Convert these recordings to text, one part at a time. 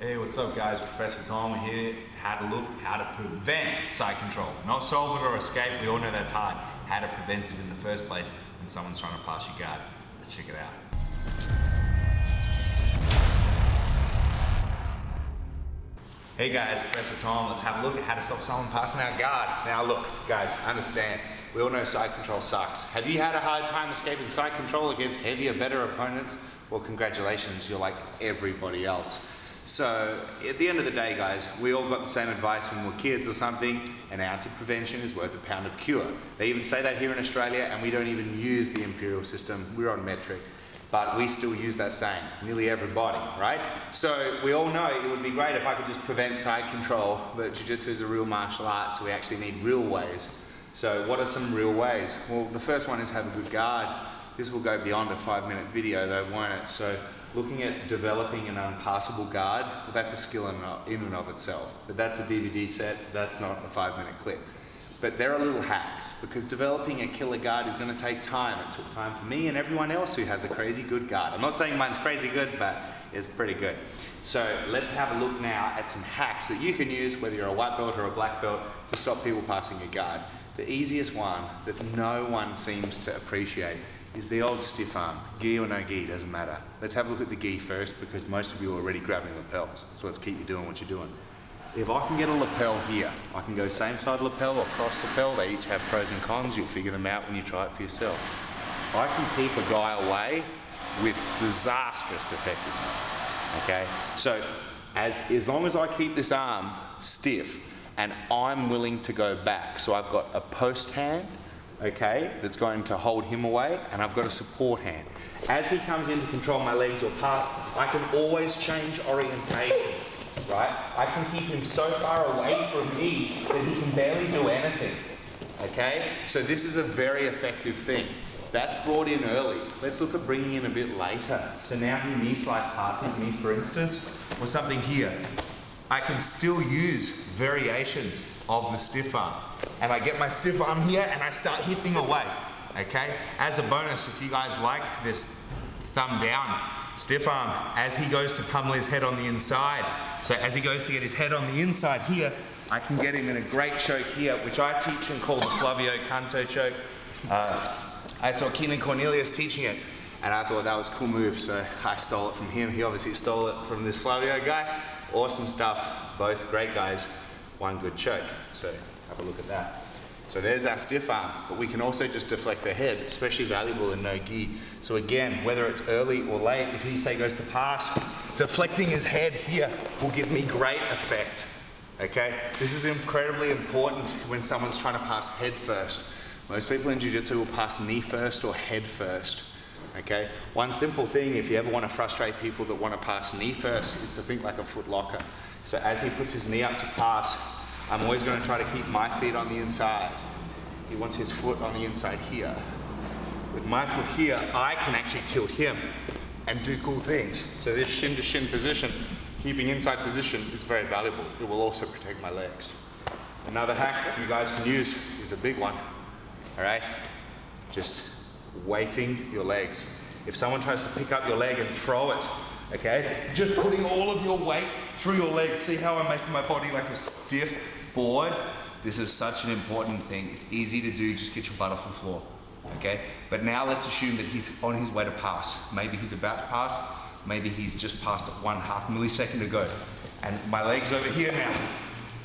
Hey, what's up guys? Professor Tom here. How to prevent side control. Not solve it or escape, we all know that's hard. How to prevent it in the first place when someone's trying to pass your guard. Let's check it out. Hey guys, Professor Tom. Let's have a look at how to stop someone passing our guard. Now look, guys, understand, we all know side control sucks. Have you had a hard time escaping side control against heavier, better opponents? Well, congratulations, you're like everybody else. So, at the end of the day, guys, we all got the same advice when we were kids or something: an ounce of prevention is worth a pound of cure. They even say that here in Australia, and we don't even use the imperial system. We're on metric, but we still use that saying, nearly everybody, right? So, we all know it would be great if I could just prevent side control, but jiu-jitsu is a real martial art, so we actually need real ways. So, what are some real ways? Well, the first one is have a good guard. This will go beyond a 5-minute video though, won't it? So, looking at developing an unpassable guard, well, that's a skill in and of itself. But that's a DVD set, that's not a 5-minute clip. But there are little hacks, because developing a killer guard is going to take time. It took time for me and everyone else who has a crazy good guard. I'm not saying mine's crazy good, but it's pretty good. So let's have a look now at some hacks that you can use, whether you're a white belt or a black belt, to stop people passing your guard. The easiest one that no one seems to appreciate is the old stiff arm. Gi or no gi, doesn't matter. Let's have a look at the gi first, because most of you are already grabbing lapels. So let's keep you doing what you're doing. If I can get a lapel here, I can go same side lapel or cross lapel. They each have pros and cons. You'll figure them out when you try it for yourself. I can keep a guy away with disastrous effectiveness. Okay? So as long as I keep this arm stiff and I'm willing to go back, so I've got a post hand, okay, that's going to hold him away, and I've got a support hand. As he comes in to control my legs or path, I can always change orientation, right? I can keep him so far away from me that he can barely do anything, okay? So this is a very effective thing. That's brought in early. Let's look at bringing in a bit later. So now he knee slice passes me, for instance, or something here. I can still use variations of the stiff arm. And I get my stiff arm here and I start hipping away, okay? As a bonus, if you guys like this thumb down stiff arm, as he goes to pummel his head on the inside, so as he goes to get his head on the inside here, I can get him in a great choke here, which I teach and call the Flavio Canto choke. I saw Keenan Cornelius teaching it, and I thought that was a cool move, so I stole it from him. He obviously stole it from this Flavio guy. Awesome stuff, both great guys, one good choke. So have a look at that. So there's our stiff arm, but we can also just deflect the head, especially valuable in no gi. So again, whether it's early or late, if he say goes to pass, deflecting his head here will give me great effect, okay? This is incredibly important when someone's trying to pass head first. Most people in jiu-jitsu will pass knee first or head first, okay? One simple thing, if you ever want to frustrate people that want to pass knee first, is to think like a footlocker. So as he puts his knee up to pass, I'm always going to try to keep my feet on the inside. He wants his foot on the inside here. With my foot here, I can actually tilt him and do cool things. So this shin to shin position, keeping inside position, is very valuable. It will also protect my legs. Another hack you guys can use is a big one, all right? Just weighting your legs. If someone tries to pick up your leg and throw it, okay, just putting all of your weight through your legs. See how I'm making my body like a stiff board? This is such an important thing. It's easy to do, just get your butt off the floor, okay? But now let's assume that he's on his way to pass. Maybe he's about to pass, maybe he's just passed it 1/2 millisecond to go. And my leg's over here now.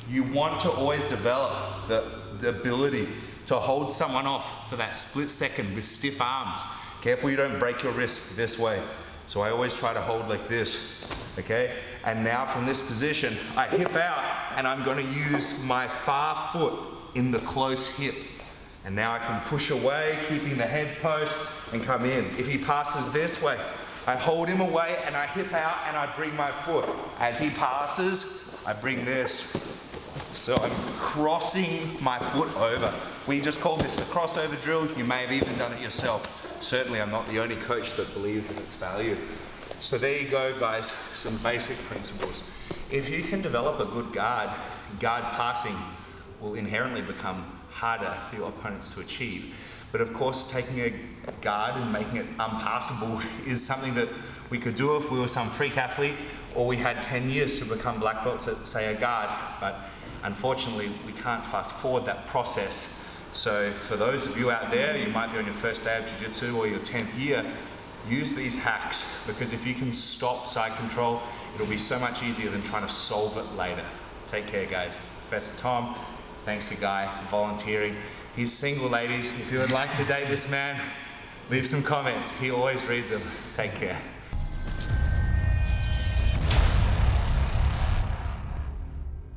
You want to always develop the ability to hold someone off for that split second with stiff arms. Careful you don't break your wrist this way. So I always try to hold like this, okay? And now from this position, I hip out and I'm gonna use my far foot in the close hip. And now I can push away, keeping the head post, and come in. If he passes this way, I hold him away and I hip out and I bring my foot. As he passes, I bring this. So I'm crossing my foot over. We just call this the crossover drill. You may have even done it yourself. Certainly I'm not the only coach that believes in its value. So there you go, guys, some basic principles. If you can develop a good guard passing will inherently become harder for your opponents to achieve. But of course, taking a guard and making it unpassable is something that we could do if we were some freak athlete or we had 10 years to become black belts at, say, a guard, but unfortunately we can't fast forward that process. So for those of you out there, you might be on your first day of jiu-jitsu or your 10th year, use these hacks, because if you can stop side control, it'll be so much easier than trying to solve it later. Take care, guys. Professor Tom, thanks to Guy for volunteering. He's single, ladies. If you would like to date this man, leave some comments. He always reads them. Take care.